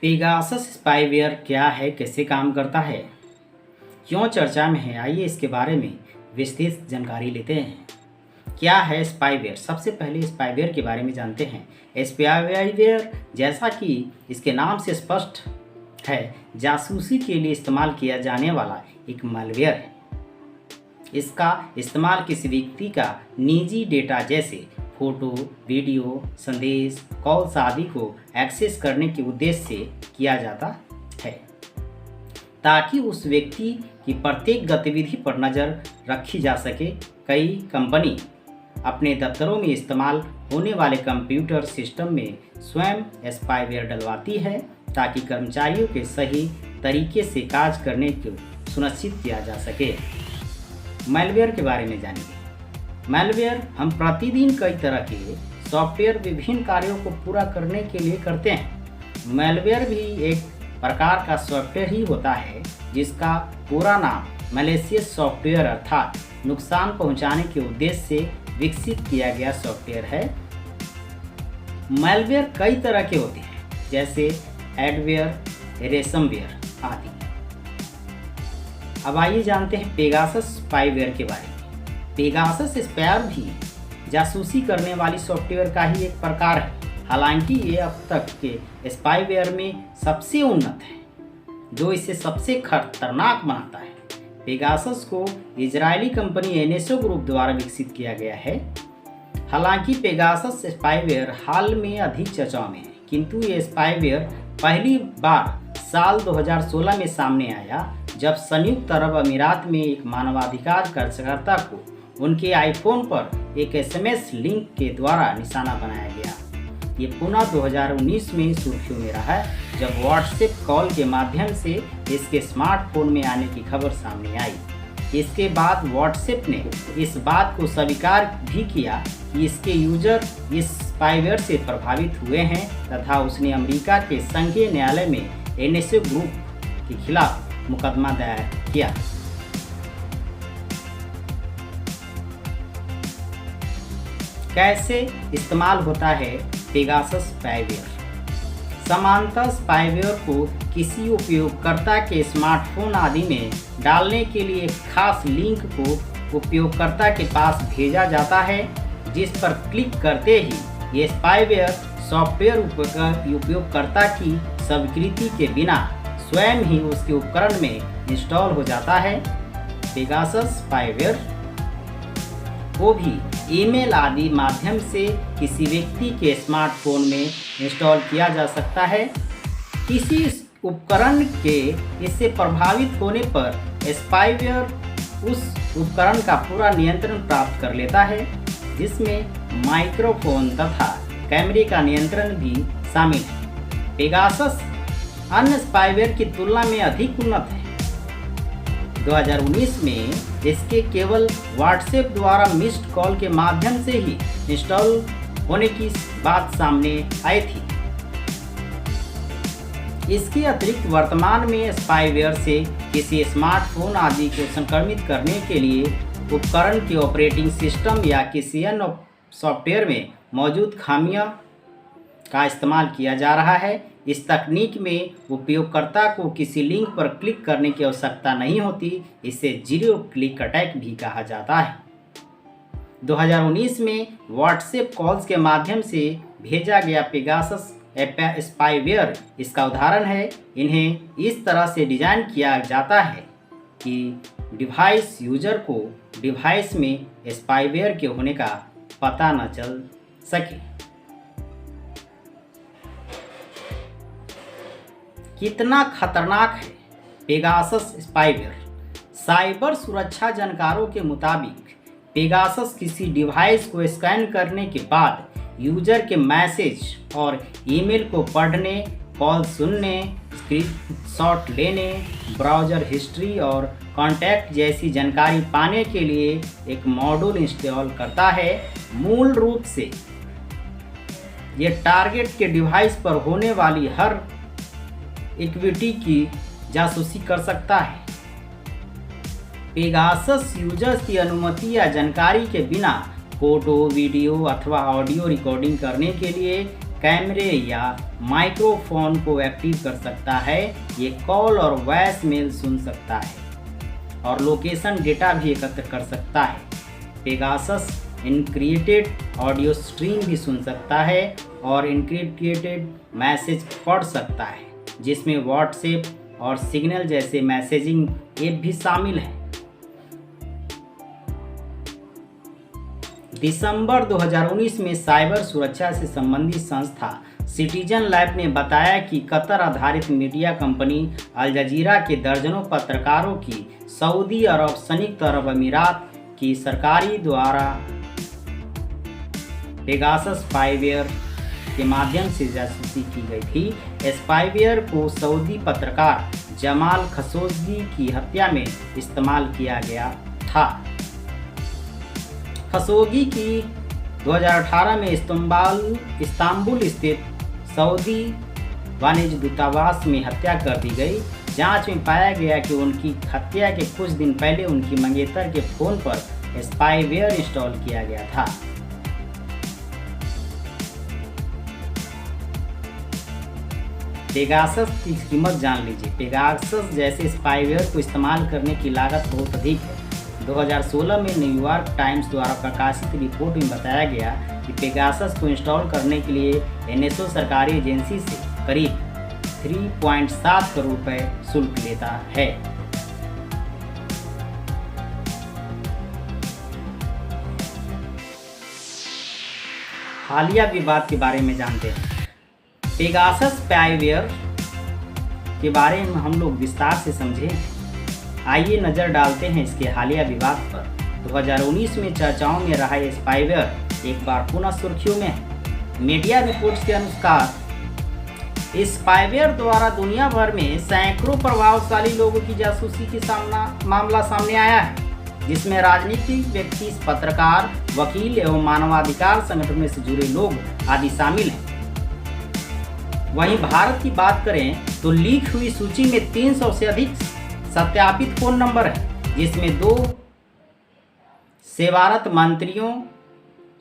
Pegasus spyware क्या है, कैसे काम करता है, क्यों चर्चा में है, आइए इसके बारे में विस्तृत जानकारी लेते हैं। क्या है स्पाईवेयर? सबसे पहले स्पाईवेयर के बारे में जानते हैं। स्पाईवेयर जैसा कि इसके नाम से स्पष्ट है, जासूसी के लिए इस्तेमाल किया जाने वाला एक मैलवेयर है। इसका इस्तेमाल किसी व्यक्ति का निजी डेटा जैसे फोटो, वीडियो, संदेश, कॉल्स आदि को एक्सेस करने के उद्देश्य से किया जाता है, ताकि उस व्यक्ति की प्रत्येक गतिविधि पर नज़र रखी जा सके। कई कंपनी अपने दफ्तरों में इस्तेमाल होने वाले कंप्यूटर सिस्टम में स्वयं स्पाईवेयर डलवाती है, ताकि कर्मचारियों के सही तरीके से कार्य करने को सुनिश्चित किया जा सके। मैलवेयर के बारे में जानिए। मैलवेयर हम प्रतिदिन कई तरह के सॉफ्टवेयर विभिन्न कार्यों को पूरा करने के लिए करते हैं। मैलवेयर भी एक प्रकार का सॉफ्टवेयर ही होता है, जिसका पूरा नाम मैलिशियस सॉफ्टवेयर अर्थात नुकसान पहुंचाने के उद्देश्य से विकसित किया गया सॉफ्टवेयर है। मैलवेयर कई तरह के होते हैं, जैसे एडवेयर, रेसमवेयर आदि। अब आइए जानते हैं पेगासस स्पाईवेयर के बारे में। पेगासस स्पाईवेयर भी जासूसी करने वाली सॉफ्टवेयर का ही एक प्रकार है। हालांकि ये अब तक के स्पाईवेयर में सबसे उन्नत है, जो इसे सबसे खतरनाक बनाता है। पेगासस को इजरायली कंपनी एनएसओ ग्रुप द्वारा विकसित किया गया है। हालांकि पेगासस स्पाईवेयर हाल में अधिक चर्चाओं में है, किंतु ये स्पाईवेयर पहली बार साल 2016 में सामने आया, जब संयुक्त अरब अमीरात में एक मानवाधिकार कार्यकर्ता को उनके आईफोन पर एक एसएमएस लिंक के द्वारा निशाना बनाया गया। ये पुनः 2019 में सुर्खियों में रहा है, जब व्हाट्सएप कॉल के माध्यम से इसके स्मार्टफोन में आने की खबर सामने आई। इसके बाद व्हाट्सएप ने इस बात को स्वीकार भी किया कि इसके यूजर इस स्पाईवेयर से प्रभावित हुए हैं, तथा उसने अमेरिका के संघीय न्यायालय में एनएसओ ग्रुप के खिलाफ मुकदमा दायर किया। कैसे इस्तेमाल होता है पेगासस स्पाईवेयर? सामान्यतः स्पाईवेयर को किसी उपयोगकर्ता के स्मार्टफोन आदि में डालने के लिए एक खास लिंक को उपयोगकर्ता के पास भेजा जाता है, जिस पर क्लिक करते ही ये स्पाईवेयर सॉफ्टवेयर उपयोगकर्ता की स्वीकृति के बिना स्वयं ही उसके उपकरण में इंस्टॉल हो जाता है। पेगासस स्पाईवेयर को भी ईमेल आदि माध्यम से किसी व्यक्ति के स्मार्टफोन में इंस्टॉल किया जा सकता है। किसी उपकरण के इससे प्रभावित होने पर स्पाईवेयर उस उपकरण का पूरा नियंत्रण प्राप्त कर लेता है, जिसमें माइक्रोफोन तथा कैमरे का नियंत्रण भी शामिल है। पेगासस अन्य स्पाईवेयर की तुलना में अधिक उन्नत है। 2019 में इसके केवल व्हाट्सएप द्वारा मिस्ड कॉल के माध्यम से ही इंस्टॉल होने की बात सामने आई थी। इसके अतिरिक्त वर्तमान में स्पाईवेयर से किसी स्मार्टफोन आदि को संक्रमित करने के लिए उपकरण के ऑपरेटिंग सिस्टम या किसी अन्य सॉफ्टवेयर में मौजूद खामियों का इस्तेमाल किया जा रहा है। इस तकनीक में उपयोगकर्ता को किसी लिंक पर क्लिक करने की आवश्यकता नहीं होती। इसे जीरो क्लिक अटैक भी कहा जाता है। 2019 में व्हाट्सएप कॉल्स के माध्यम से भेजा गया पेगासस स्पाईवेयर इसका उदाहरण है। इन्हें इस तरह से डिज़ाइन किया जाता है कि डिवाइस यूजर को डिवाइस में स्पाईवेयर के होने का पता न चल सके। कितना खतरनाक है पेगासस स्पाईवेयर? साइबर सुरक्षा जानकारों के मुताबिक पेगासस किसी डिवाइस को स्कैन करने के बाद यूजर के मैसेज और ईमेल को पढ़ने, कॉल सुनने, स्क्रीनशॉट लेने, ब्राउज़र हिस्ट्री और कॉन्टैक्ट जैसी जानकारी पाने के लिए एक मॉड्यूल इंस्टॉल करता है। मूल रूप से ये टारगेट के डिवाइस पर होने वाली हर एक्टिविटी की जासूसी कर सकता है। पेगासस यूजर्स की अनुमति या जानकारी के बिना फोटो, वीडियो अथवा ऑडियो रिकॉर्डिंग करने के लिए कैमरे या माइक्रोफोन को एक्टिव कर सकता है। ये कॉल और वॉइस मेल सुन सकता है और लोकेशन डेटा भी एकत्र कर सकता है। पेगासस इनक्रिप्टेड ऑडियो स्ट्रीम भी सुन सकता है और इनक्रिप्टेड मैसेज पढ़ सकता है, जिसमें व्हाट्सएप और सिग्नल जैसे मैसेजिंग ऐप भी शामिल हैं। दिसंबर 2019 में साइबर सुरक्षा से संबंधित संस्था सिटीजन लैब ने बताया कि कतर आधारित मीडिया कंपनी अल जजीरा के दर्जनों पत्रकारों की सऊदी अरब, संयुक्त अरब अमीरात की सरकारी द्वारा पेगासस स्पाईवेयर के माध्यम से जासूसी की गई थी। स्पाईवेयर को सऊदी पत्रकार जमाल खशोगी की हत्या में इस्तेमाल किया गया था। खशोगी की 2018 में इस्तांबुल स्थित सऊदी वाणिज्य दूतावास में हत्या कर दी गई। जांच में पाया गया कि उनकी हत्या के कुछ दिन पहले उनकी मंगेतर के फोन पर स्पाईवेयर इंस्टॉल किया गया था। पेगासस की कीमत जान लीजिए। पेगासस जैसे स्पाईवेयर को इस्तेमाल करने की लागत बहुत अधिक है। 2016 में न्यूयॉर्क टाइम्स द्वारा प्रकाशित रिपोर्ट में बताया गया कि पेगासस को इंस्टॉल करने के लिए एनएसओ सरकारी एजेंसी से करीब 3.7 करोड़ रुपए शुल्क लेता है। हालिया विवाद के बारे में जानते हैं। पेगासस स्पाईवेयर के बारे में हम लोग विस्तार से समझें। आइए नज़र डालते हैं इसके हालिया विवाद पर। 2019 में चर्चाओं में रहा ये स्पाईवेयर एक बार पुनः सुर्खियों में है। मीडिया रिपोर्ट्स के अनुसार इस स्पाईवेयर द्वारा दुनिया भर में सैकड़ों प्रभावशाली लोगों की जासूसी की मामला सामने आया है, जिसमें राजनीतिक व्यक्ति, पत्रकार, वकील एवं मानवाधिकार संगठनों से जुड़े लोग आदि शामिल हैं। वहीं भारत की बात करें तो लीक हुई सूची में 300 से अधिक सत्यापित फोन नंबर है, जिसमें 2 सेवारत मंत्रियों,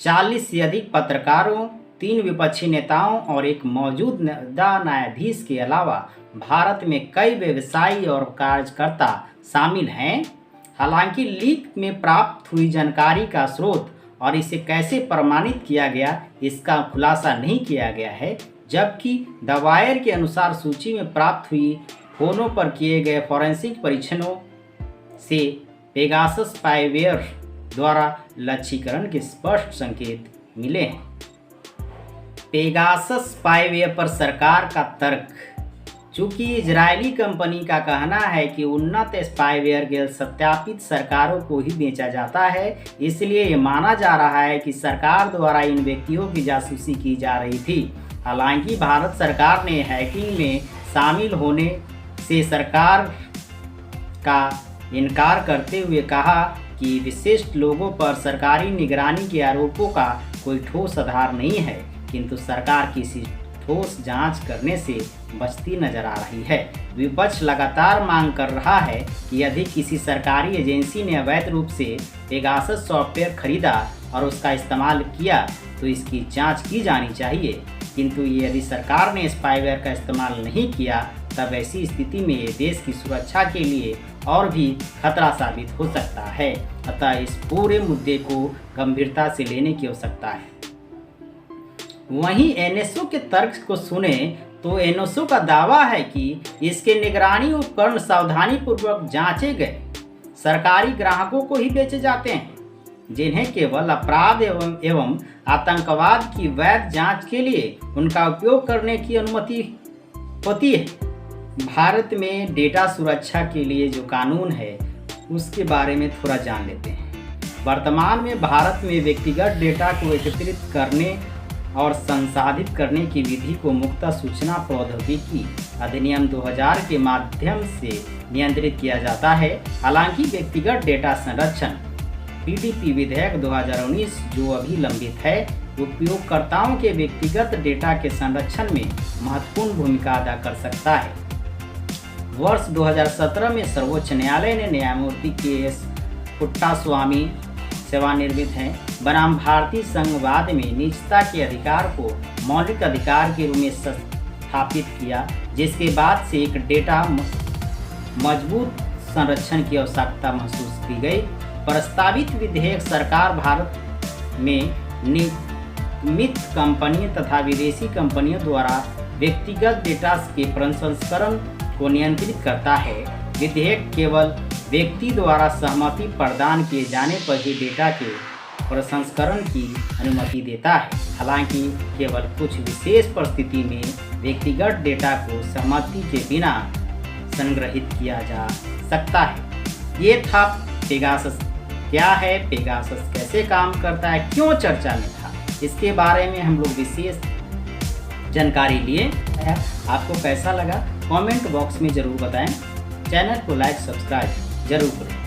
40 से अधिक पत्रकारों, 3 विपक्षी नेताओं और एक मौजूदा न्यायाधीश के अलावा भारत में कई व्यवसायी और कार्यकर्ता शामिल हैं। हालांकि लीक में प्राप्त हुई जानकारी का स्रोत और इसे कैसे प्रमाणित किया गया, इसका खुलासा नहीं किया गया है, जबकि द वायर के अनुसार सूची में प्राप्त हुई फोनों पर किए गए फॉरेंसिक परीक्षणों से पेगासस स्पाईवेयर द्वारा लक्ष्यीकरण के स्पष्ट संकेत मिले हैं। पेगासस स्पाईवेयर पर सरकार का तर्क। चूंकि इजरायली कंपनी का कहना है कि उन्नत स्पाईवेयर के सत्यापित सरकारों को ही बेचा जाता है, इसलिए ये माना जा रहा है कि सरकार द्वारा इन व्यक्तियों की जासूसी की जा रही थी। हालांकि भारत सरकार ने हैकिंग में शामिल होने से सरकार का इनकार करते हुए कहा कि विशिष्ट लोगों पर सरकारी निगरानी के आरोपों का कोई ठोस आधार नहीं है, किंतु सरकार किसी ठोस जांच करने से बचती नजर आ रही है। विपक्ष लगातार मांग कर रहा है कि यदि किसी सरकारी एजेंसी ने अवैध रूप से पेगासस सॉफ्टवेयर खरीदा और उसका इस्तेमाल किया तो इसकी जांच की जानी चाहिए, किंतु यदि सरकार ने स्पाईवेयर का इस्तेमाल नहीं किया तब ऐसी स्थिति में ये देश की सुरक्षा के लिए और भी खतरा साबित हो सकता है। अतः इस पूरे मुद्दे को गंभीरता से लेने की आवश्यकता है। वहीं एनएसओ के तर्क को सुने तो एनएसओ का दावा है कि इसके निगरानी उपकरण सावधानीपूर्वक जांचे गए सरकारी ग्राहकों को ही बेचे जाते हैं, जिन्हें केवल अपराध एवं आतंकवाद की वैध जांच के लिए उनका उपयोग करने की अनुमति होती है। भारत में डेटा सुरक्षा के लिए जो कानून है उसके बारे में थोड़ा जान लेते हैं। वर्तमान में भारत में व्यक्तिगत डेटा को एकत्रित करने और संसाधित करने की विधि को मुक्त सूचना प्रौद्योगिकी अधिनियम 2000 के माध्यम से नियंत्रित किया जाता है। हालांकि व्यक्तिगत डेटा संरक्षण पीडीपी विधेयक 2019 जो अभी लंबित है, उपयोगकर्ताओं के व्यक्तिगत डेटा के संरक्षण में महत्वपूर्ण भूमिका अदा कर सकता है। वर्ष 2017 में सर्वोच्च न्यायालय ने न्यायमूर्ति के एस पुट्टास्वामी, सेवानिवृत्त हैं बनाम भारतीय संघवाद में निजता के अधिकार को मौलिक अधिकार के रूप में स्थापित किया, जिसके बाद से एक डेटा मजबूत संरक्षण की आवश्यकता महसूस की गई। प्रस्तावित विधेयक सरकार भारत में नियमित कंपनियों तथा विदेशी कंपनियों द्वारा व्यक्तिगत डेटा के प्रसंस्करण को नियंत्रित करता है। विधेयक केवल व्यक्ति द्वारा सहमति प्रदान किए जाने पर ही डेटा के प्रसंस्करण की अनुमति देता है। हालांकि केवल कुछ विशेष परिस्थिति में व्यक्तिगत डेटा को सहमति के बिना संग्रहित किया जा सकता है। ये था पेगासस क्या है, पेगासस कैसे काम करता है, क्यों चर्चा में था, इसके बारे में हम लोग विशेष जानकारी लिए। आपको कैसा लगा कमेंट बॉक्स में ज़रूर बताएं। चैनल को लाइक सब्सक्राइब जरूर करें।